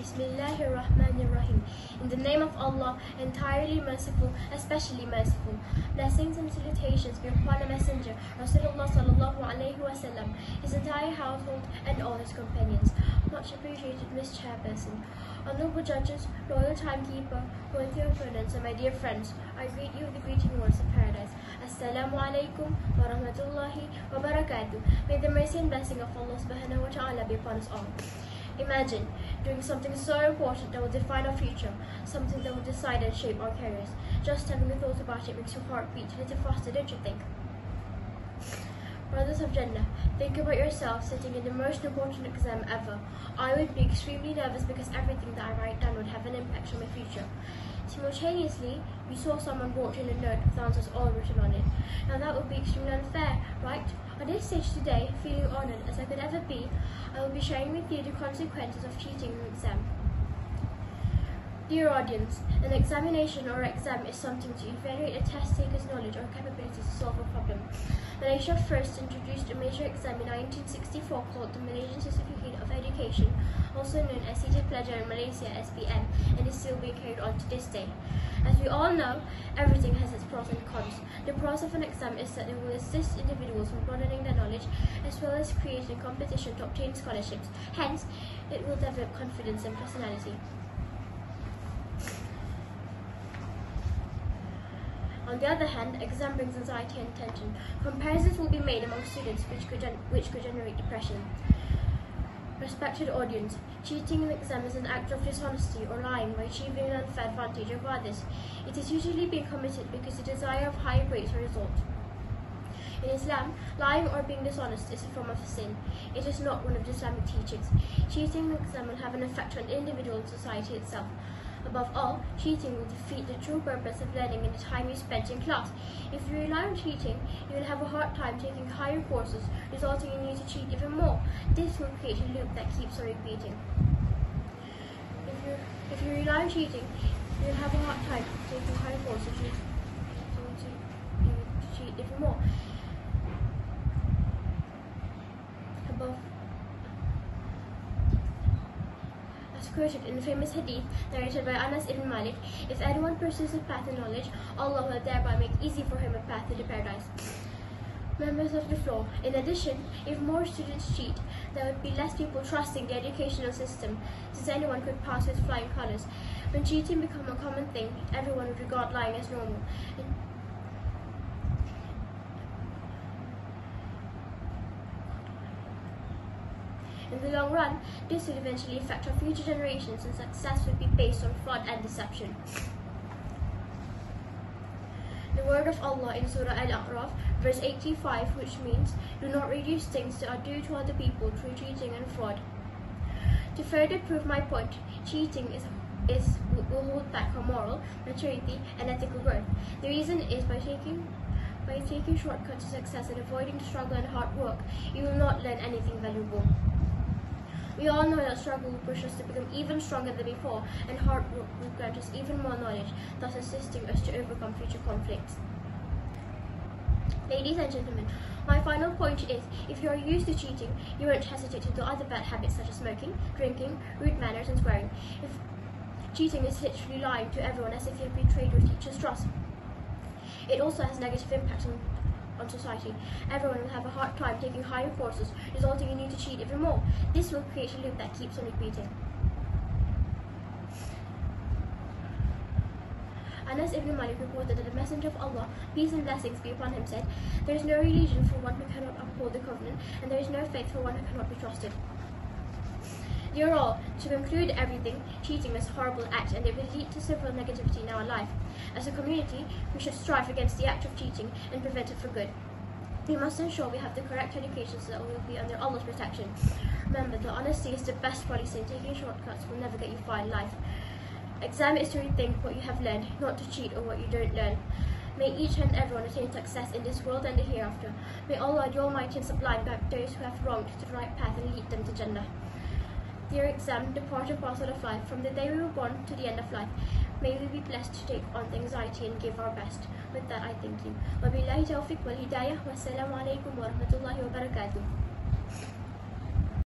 Bismillahirrahmanirrahim. In the name of Allah, entirely merciful, especially merciful. Blessings and salutations be upon the Messenger, Rasulullah sallallahu alaihi wasallam, his entire household and all his companions. Much appreciated Miss Chairperson, honorable judges, loyal timekeeper, worthy opponents, and my dear friends, I greet you with the greeting words of paradise. Assalamu alaikum wa rahmatullahi wa barakatuh. May the mercy and blessing of Allah subhanahu wa ta'ala be upon us all. Imagine doing something so important that will define our future, something that will decide and shape our careers. Just having a thought about it makes your heart beat a little faster, don't you think? Brothers of Jannah, think about yourself sitting in the most important exam ever. I would be extremely nervous because everything that I write down would have an impact on my future. Simultaneously, we saw someone brought in a note with answers all written on it. Now that would be extremely unfair, right? On this stage today, feeling honoured as I could ever be, I will be sharing with you the consequences of cheating an exam. Dear audience, an examination or exam is something to evaluate a test taker's knowledge or capability to solve a problem. Malaysia first introduced a major exam in 1964 called the Malaysian Certificate of Education, also known as Seated Pelajar in Malaysia (SPM), and is still being carried on to this day. As we all know, everything has its pros and cons. The pros of an exam is that it will assist individuals in broadening their knowledge as well as creating competition to obtain scholarships. Hence, it will develop confidence and personality. On the other hand, exam brings anxiety and tension. Comparisons will be made among students which could generate depression. Respected audience, cheating an exam is an act of dishonesty or lying by achieving an unfair advantage over others. It is usually being committed because the desire of higher grades or results. In Islam, lying or being dishonest is a form of sin. It is not one of the Islamic teachings. Cheating an exam will have an effect on the individual and society itself. Above all, cheating will defeat the true purpose of learning in the time you spent in class. If you rely on cheating, you will have a hard time taking higher courses, resulting in you to cheat even more. This will create a loop that keeps on repeating. If you rely on cheating, you will have a hard time taking higher courses, resulting in you to cheat even more. Quoted in the famous hadith narrated by Anas ibn Malik, if anyone pursues a path in knowledge, Allah will thereby make easy for him a path to the paradise. Members of the floor, in addition, if more students cheat, there would be less people trusting the educational system, since anyone could pass with flying colours. When cheating becomes a common thing, everyone would regard lying as normal. In the long run, this will eventually affect our future generations, and success will be based on fraud and deception. The word of Allah in Surah Al-A'raf, verse 85, which means, do not reduce things that are due to other people through cheating and fraud. To further prove my point, cheating will hold back our moral, maturity, and ethical growth. The reason is by taking shortcuts to success and avoiding struggle and hard work, you will not learn anything valuable. We all know that struggle will push us to become even stronger than before, and hard work will grant us even more knowledge, thus assisting us to overcome future conflicts. Ladies and gentlemen, my final point is, if you are used to cheating, you won't hesitate to do other bad habits such as smoking, drinking, rude manners, and swearing. If cheating is literally lying to everyone as if you have betrayed your teacher's trust. It also has negative impacts on society. Everyone will have a hard time taking higher courses, resulting in you to cheat even more. This will create a loop that keeps on repeating. Anas ibn Malik reported that the Messenger of Allah, peace and blessings be upon him, said, there is no religion for one who cannot uphold the covenant, and there is no faith for one who cannot be trusted. Dear all, to conclude everything, cheating is a horrible act and it will lead to several negativity in our life. As a community, we should strive against the act of cheating and prevent it for good. We must ensure we have the correct education so that we will be under Allah's protection. Remember that honesty is the best policy, and taking shortcuts will never get you far in life. Exam is to rethink what you have learned, not to cheat or what you don't learn. May each and everyone attain success in this world and the hereafter. May Allah the Almighty and Sublime guide those who have wronged to the right path and lead them to Jannah. Dear exam, the part and parcel of life, from the day we were born to the end of life. May we be blessed to take on the anxiety and give our best. With that, I thank you. Wabillahi tawfiq wal hidayah. Wassalamu alaikum wa rahmatullahi wa barakatuh.